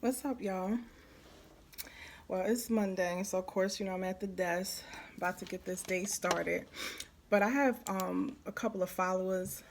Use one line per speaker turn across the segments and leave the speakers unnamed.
What's up, y'all? Well, it's Monday, so of course, I'm at the desk about to get this day started. But I have a couple of followers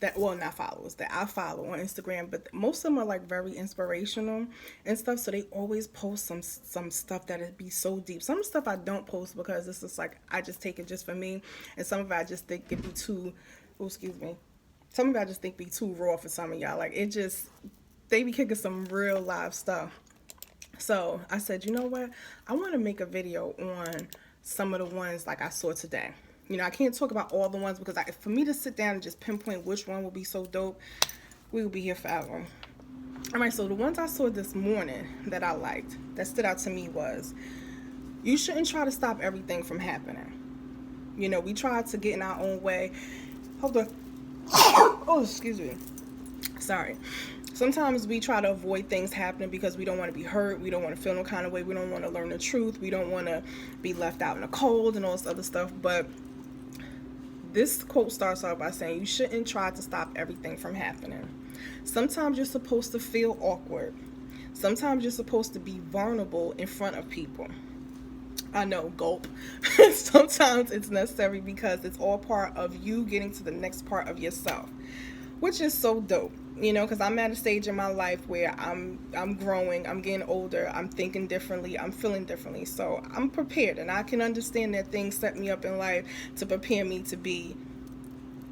that, well, not followers, that I follow on Instagram, but most of them are like very inspirational and stuff. So they always post some stuff that it be so deep. Some stuff I don't post because it's just like I just take it just for me, and some of it I just think it be too. Oh, excuse me. Some of it I just think be too raw for some of y'all. Like it just they be kicking some real live stuff. So I said, you know what? I want to make a video on some of the ones like I saw today. I can't talk about all the ones because for me to sit down and just pinpoint which one will be so dope, we will be here forever. All right, so the ones I saw this morning that I liked, that stood out to me was you shouldn't try to stop everything from happening. We try to get in our own way. Hold on. Oh, excuse me. Sorry. Sometimes we try to avoid things happening because we don't want to be hurt. We don't want to feel no kind of way. We don't want to learn the truth. We don't want to be left out in the cold and all this other stuff. But this quote starts off by saying you shouldn't try to stop everything from happening. Sometimes you're supposed to feel awkward. Sometimes you're supposed to be vulnerable in front of people. I know, gulp. Sometimes it's necessary because it's all part of you getting to the next part of yourself, which is so dope. Because I'm at a stage in my life where I'm growing, I'm getting older, I'm thinking differently, I'm feeling differently. So I'm prepared, and I can understand that things set me up in life to prepare me to be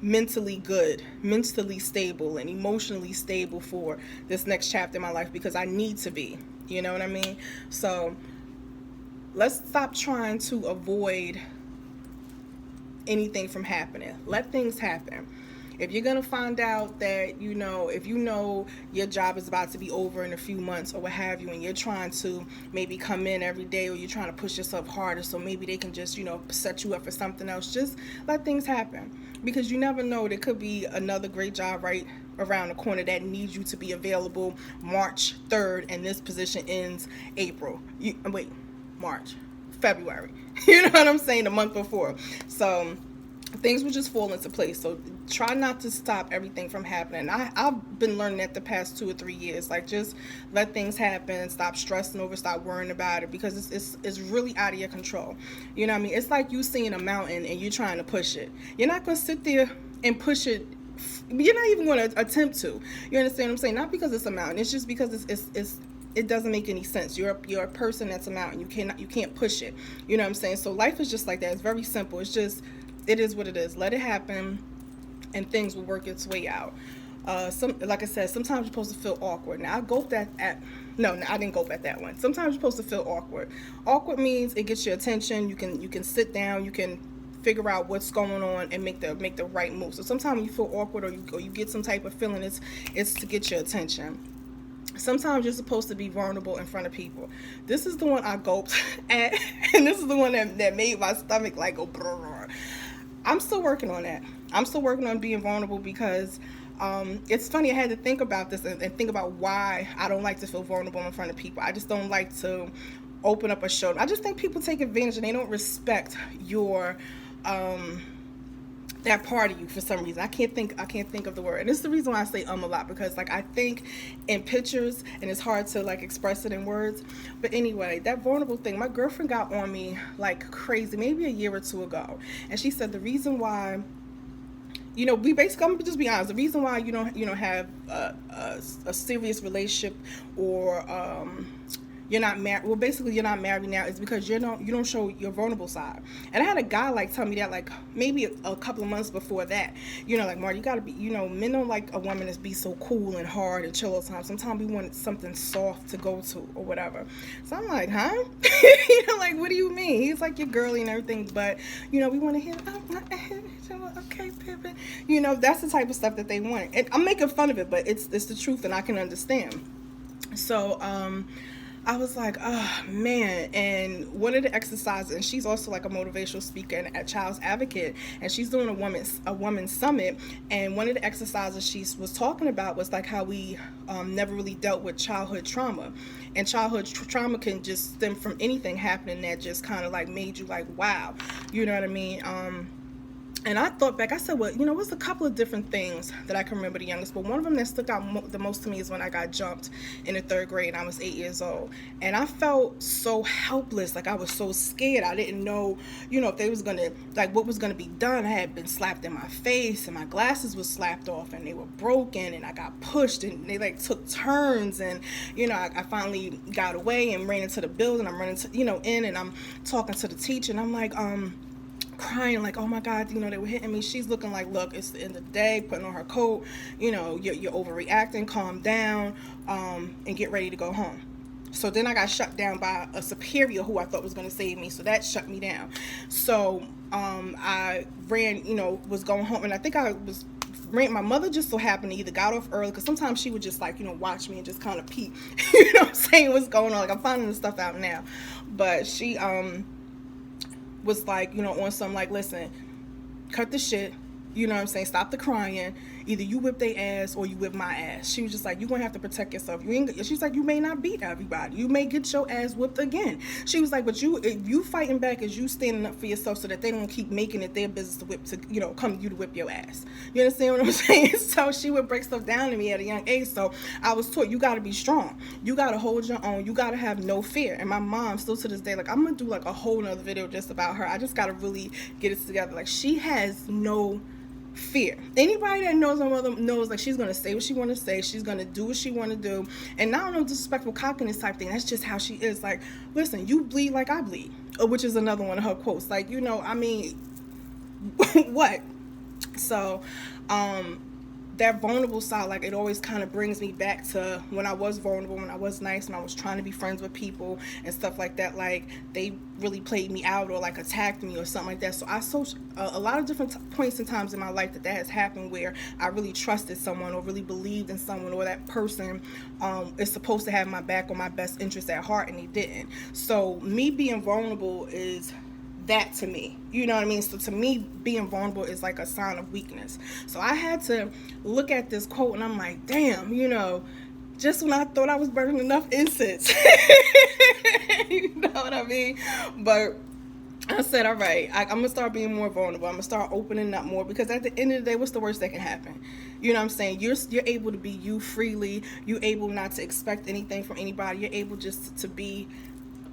mentally good, mentally stable, and emotionally stable for this next chapter in my life because I need to be. You know what I mean? So let's stop trying to avoid anything from happening. Let things happen. If you're gonna find out that if your job is about to be over in a few months or what have you, and you're trying to maybe come in every day, or you're trying to push yourself harder so maybe they can just set you up for something else, just let things happen, because you never know, there could be another great job right around the corner that needs you to be available March 3rd, and this position ends March, February. You know what I'm saying? The month before. So things will just fall into place. So try not to stop everything from happening. I've been learning that the past 2 or 3 years. Like, just let things happen. Stop stressing over. Stop worrying about it, because it's really out of your control. You know what I mean? It's like you seeing a mountain and you trying to push it. You're not going to sit there and push it. You're not even going to attempt to. You understand what I'm saying? Not because it's a mountain. It's just because it doesn't make any sense. You're a person that's a mountain. You can't push it. You know what I'm saying? So life is just like that. It's very simple. It is what it is. Let it happen, and things will work its way out. Like I said, sometimes you're supposed to feel awkward. Now I gulped no, I didn't gulp at that one. Sometimes you're supposed to feel awkward. Awkward means it gets your attention. You can sit down. You can figure out what's going on and make the right move. So sometimes when you feel awkward, or you get some type of feeling, it's to get your attention. Sometimes you're supposed to be vulnerable in front of people. This is the one I gulped at, and this is the one that made my stomach like go brrr. I'm still working on that. I'm still working on being vulnerable, because it's funny. I had to think about this and think about why I don't like to feel vulnerable in front of people. I just don't like to open up a show. I just think people take advantage and they don't respect your that part of you for some reason. I can't think of the word. And it's the reason why I say a lot, because like I think in pictures and it's hard to like express it in words. But anyway, that vulnerable thing, my girlfriend got on me like crazy maybe a year or two ago. And she said the reason why, we basically, I'm gonna just be honest, the reason why you don't have a serious relationship, or you're not married. Well, basically, you're not married now. Is because you don't show your vulnerable side. And I had a guy like tell me that like maybe a couple of months before that. Like, Marty, you gotta be. Men don't like a woman that's be so cool and hard and chill all the time. Sometimes we want something soft to go to or whatever. So I'm like, huh? Like, what do you mean? He's like your girly and everything, but we want to hear. Oh, okay, Pippin. That's the type of stuff that they want. And I'm making fun of it, but it's the truth, and I can understand. So I was like, oh man. And one of the exercises, and she's also like a motivational speaker and a child's advocate, and she's doing a women's summit. And one of the exercises she was talking about was like how we never really dealt with childhood trauma. And childhood trauma can just stem from anything happening that just kind of like made you like, wow, you know what I mean? And I thought back, I said, well, it was a couple of different things that I can remember the youngest, but one of them that stuck out the most to me is when I got jumped in the 3rd grade and I was 8 years old. And I felt so helpless, like I was so scared. I didn't know, if they was gonna, like what was gonna be done. I had been slapped in my face and my glasses was slapped off and they were broken and I got pushed and they like took turns and, I finally got away and ran into the building. I'm running to, in and I'm talking to the teacher and I'm like, crying like, oh my God, they were hitting me. She's looking like, look, it's the end of the day, putting on her coat, you're overreacting, calm down, and get ready to go home. So then I got shut down by a superior who I thought was going to save me. So that shut me down. So I ran, was going home, and I think my mother just so happened to either got off early, because sometimes she would just like, watch me and just kind of peek, what I'm saying, what's going on. Like, I'm finding this stuff out now. But she was like, on some like, listen, cut the shit, what I'm saying, stop the crying. Either you whip their ass or you whip my ass. She was just like, you're gonna have to protect yourself. She's like, you may not beat everybody. You may get your ass whipped again. She was like, but if you fighting back is you standing up for yourself so that they don't keep making it their business come you to whip your ass. You understand what I'm saying? So she would break stuff down to me at a young age. So I was taught, you gotta be strong. You gotta hold your own. You gotta have no fear. And my mom still to this day, like, I'm gonna do like a whole nother video just about her. I just gotta really get it together. Like, she has no fear. Anybody that knows my mother knows, like, she's gonna say what she want to say, she's gonna do what she want to do, and not no disrespectful cockiness type thing. That's just how she is. Like, listen, you bleed like I bleed, which is another one of her quotes. Like, I mean, what? So that vulnerable side, like, it always kind of brings me back to when I was vulnerable, when I was nice, and I was trying to be friends with people and stuff like that. Like, they really played me out or like attacked me or something like that. So a lot of different points and times in my life that has happened where I really trusted someone or really believed in someone, or that person is supposed to have my back or my best interest at heart, and they didn't. So me being vulnerable is that to me, you know what I mean? So to me, being vulnerable is like a sign of weakness. So I had to look at this quote and I'm like, damn, just when I thought I was burning enough incense. You know what I mean? But I said, all right, I'm going to start being more vulnerable. I'm going to start opening up more, because at the end of the day, what's the worst that can happen? You know what I'm saying? You're able to be you freely. You're able not to expect anything from anybody. You're able just to be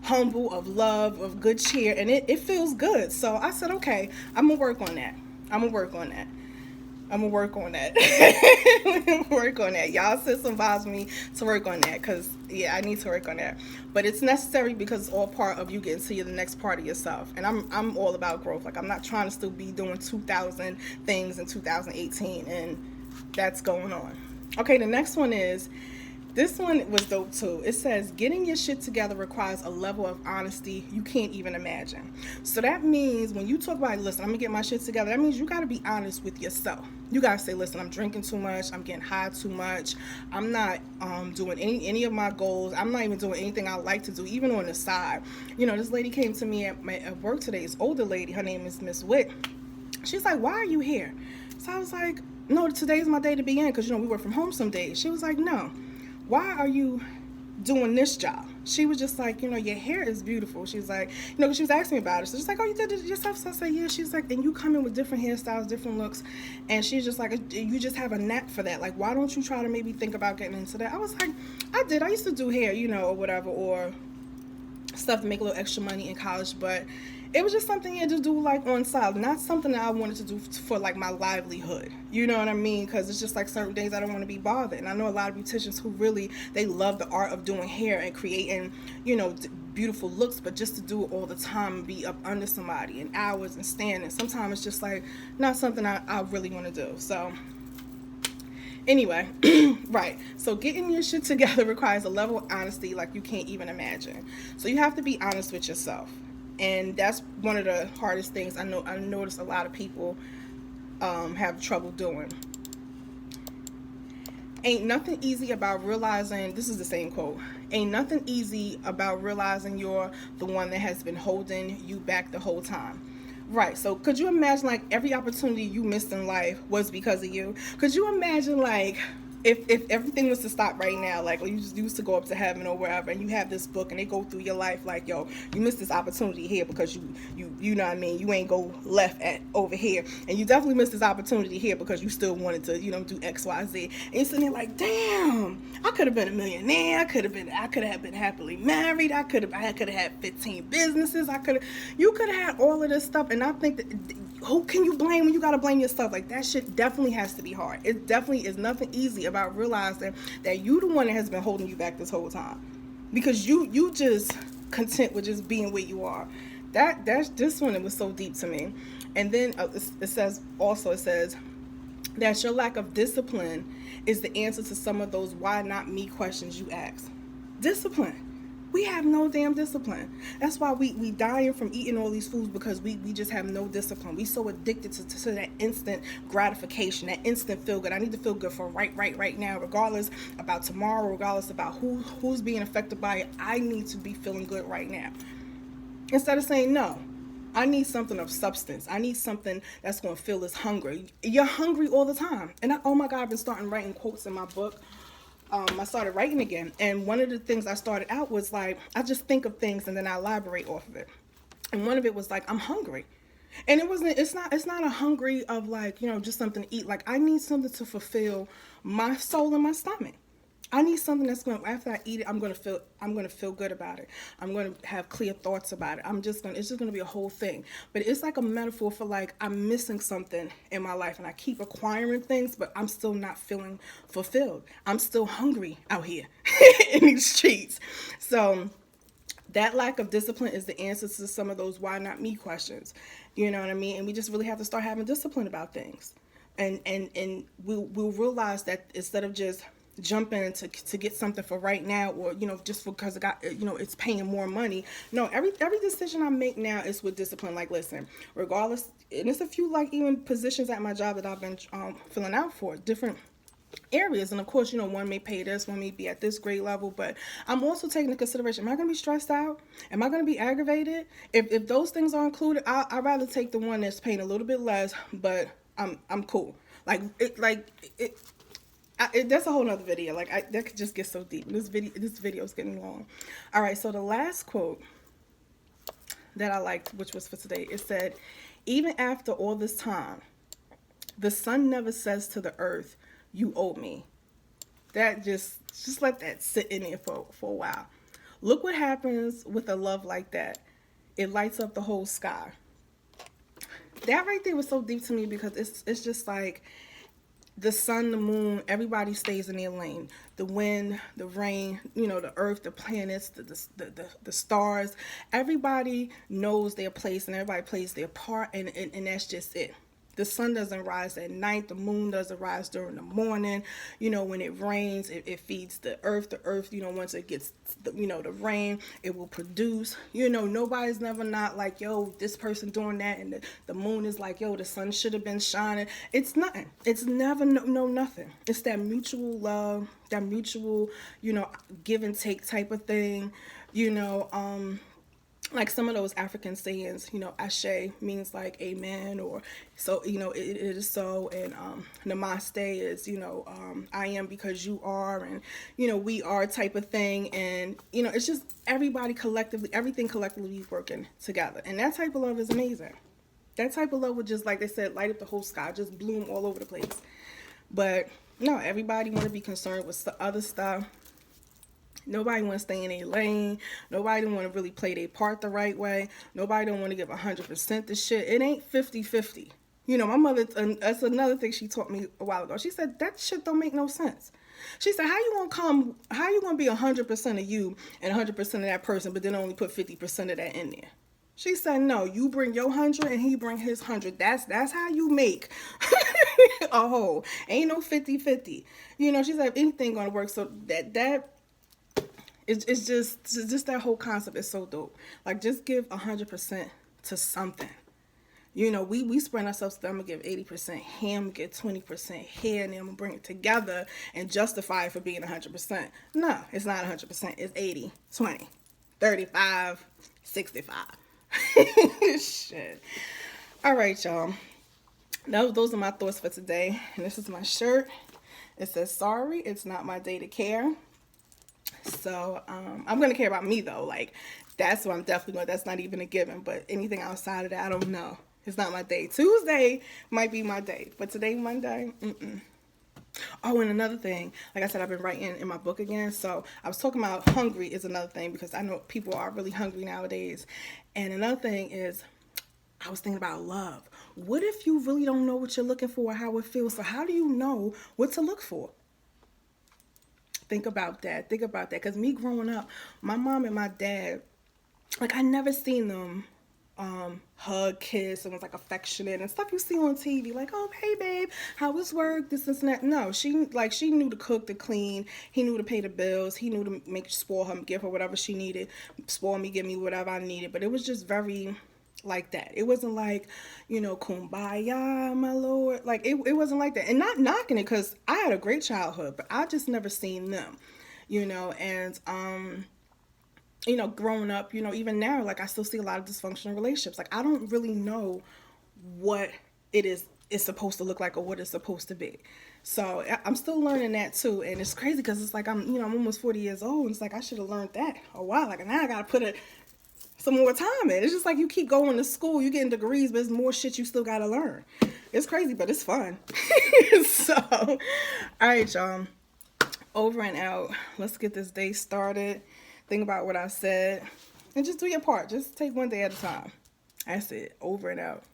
humble, of love, of good cheer, and it feels good. So I said, okay, I'm gonna work on that. Work on that. Y'all sisters advise me to work on that, because I need to work on that. But it's necessary, because it's all part of you getting to the next part of yourself. And I'm all about growth. Like, I'm not trying to still be doing 2,000 things in 2018, and that's going on. Okay, the next one is, this one was dope too. It says, getting your shit together requires a level of honesty you can't even imagine. So that means when you talk about, listen, I'm gonna get my shit together, that means you gotta be honest with yourself. You gotta say, listen, I'm drinking too much, I'm getting high too much, I'm not doing any of my goals, I'm not even doing anything I like to do, even on the side. This lady came to me at work today, this older lady, her name is Miss Witt. She's like, why are you here? So I was like, no, today's my day to be in, because we work from home some days. She was like, no, why are you doing this job? She was just like, your hair is beautiful. She's like, she was asking me about it. So she's like, oh, you did it yourself? So I said, yeah. She's like, and you come in with different hairstyles, different looks. And she's just like, you just have a knack for that. Like, why don't you try to maybe think about getting into that? I was like, I did. I used to do hair, or whatever, or stuff to make a little extra money in college. But it was just something to do like on side, not something that I wanted to do for like my livelihood. You know what I mean? Because it's just like certain days I don't want to be bothered. And I know a lot of beauticians who really, they love the art of doing hair and creating, beautiful looks, but just to do it all the time and be up under somebody and hours and standing, sometimes it's just like not something I really want to do. So anyway, right. So getting your shit together requires a level of honesty like you can't even imagine. So you have to be honest with yourself. And that's one of the hardest things I notice a lot of people have trouble doing. Ain't nothing easy about realizing, this is the same quote, ain't nothing easy about realizing you're the one that has been holding you back the whole time. Right, so could you imagine like every opportunity you missed in life was because of you? Could you imagine like if everything was to stop right now, like you just used to go up to heaven or wherever, and you have this book and they go through your life like, yo, you missed this opportunity here because you know what I mean, you ain't go left at over here, and you definitely missed this opportunity here because you still wanted to, do XYZ, and you're sitting there like, damn, I could have been a millionaire, I could have been happily married, I could have had 15 businesses, you could have had all of this stuff. And I think that, who can you blame when you gotta blame yourself? Like, that shit definitely has to be hard. It definitely is nothing easy about realizing that you the one that has been holding you back this whole time, because you just content with just being where you are. That's this one. It was so deep to me. And then it says that your lack of discipline is the answer to some of those why not me questions you ask. Discipline. We have no damn discipline. That's why we dying from eating all these foods, because we just have no discipline. We so addicted to that instant gratification, that instant feel good. I need to feel good for right now, regardless about tomorrow, regardless about who's being affected by it. I need to be feeling good right now. Instead of saying, no, I need something of substance. I need something that's going to fill this hunger. You're hungry all the time. And oh my God, I've been starting writing quotes in my book. I started writing again, and one of the things I started out was like, I just think of things and then I elaborate off of it. And one of it was like, I'm hungry. And it's not a hungry of like, just something to eat. Like, I need something to fulfill my soul and my stomach. I need something that's going to, after I eat it, I'm going to feel good about it. I'm going to have clear thoughts about it. It's just going to be a whole thing. But it's like a metaphor for like, I'm missing something in my life and I keep acquiring things, but I'm still not feeling fulfilled. I'm still hungry out here in these streets. So that lack of discipline is the answer to some of those why not me questions. You know what I mean? And we just really have to start having discipline about things. And we'll realize that instead of just jumping to get something for right now, or just because it got, it's paying more money. No, every decision I make now is with discipline. Like, listen, regardless, and it's a few like even positions at my job that I've been filling out for different areas, and of course, one may pay this, one may be at this grade level, but I'm also taking into consideration, am I going to be stressed out? Am I going to be aggravated? If those things are included, I'd rather take the one that's paying a little bit less, but I'm cool. That's a whole nother video. That could just get so deep. This video is getting long. All right, so the last quote that I liked, which was for today, it said, even after all this time, the sun never says to the earth, you owe me. That just let that sit in there for a while. Look what happens with a love like that. It lights up the whole sky. That right there was so deep to me, because it's just like, the sun, the moon, everybody stays in their lane. The wind, the rain, the earth, the planets, the stars. Everybody knows their place and everybody plays their part, and that's just it. The sun doesn't rise at night. The moon doesn't rise during the morning. When it rains, it feeds the earth. The earth, once it gets, the rain, it will produce. Nobody's never not like, yo, this person doing that. And the moon is like, yo, the sun should have been shining. It's nothing. It's never nothing. It's that mutual love, that mutual, give and take type of thing. Like some of those African sayings, ashe means like amen, or so, it is so, and namaste is, I am because you are, and, we are type of thing, and, it's just everybody collectively, everything collectively working together, and that type of love is amazing. That type of love would just, like they said, light up the whole sky, just bloom all over the place. But, no, everybody want to be concerned with other stuff. Nobody want to stay in a lane. Nobody don't want to really play their part the right way. Nobody don't want to give 100% to shit. It ain't 50-50. My mother, that's another thing she taught me a while ago. She said, that shit don't make no sense. She said, how you going to be 100% of you and 100% of that person, but then only put 50% of that in there? She said, no, you bring your 100 and he bring his 100. That's how you make a whole. Ain't no 50-50. She said, if anything going to work, so that it's just that whole concept is so dope. Like, just give 100% to something. We spread ourselves. I'm gonna give 80%. Him get 20% here, and then I'm gonna bring it together and justify it for being 100%. No, it's not 100%. It's 80, 20, 35, 65. Shit. All right, y'all. Those are my thoughts for today, and this is my shirt. It says, sorry, it's not my day to care. So I'm gonna care about me though. Like that's what I'm definitely going. That's not even a given. But anything outside of that, I don't know. It's not my day. Tuesday might be my day, but today Monday. Mm-mm. Oh, and another thing, like I said, I've been writing in my book again. So I was talking about hungry is another thing because I know people are really hungry nowadays. And another thing is, I was thinking about love. What if you really don't know what you're looking for or how it feels? So how do you know what to look for? Think about that. Think about that. Because me growing up, my mom and my dad, like I never seen them hug, kiss, and was like affectionate and stuff you see on TV, like, oh hey babe, how was work, this and that. No, she knew to cook, to clean, he knew to pay the bills, he knew to make spoil her, give her whatever she needed, spoil me, give me whatever I needed. But it was just very like that. It wasn't like, kumbaya, my lord. Like it wasn't like that. And not knocking it because I had a great childhood, but I just never seen them, and growing up, even now, like I still see a lot of dysfunctional relationships. Like I don't really know what it is supposed to look like or what it's supposed to be. So I'm still learning that too, and it's crazy because it's like I'm almost 40 years old, and it's like I should have learned that a while. Like now I gotta put some more time in. It's just like you keep going to school, you getting degrees, but there's more shit you still gotta learn. It's crazy, but it's fun. So, all right, y'all. Over and out. Let's get this day started. Think about what I said and just do your part. Just take one day at a time. That's it. Over and out.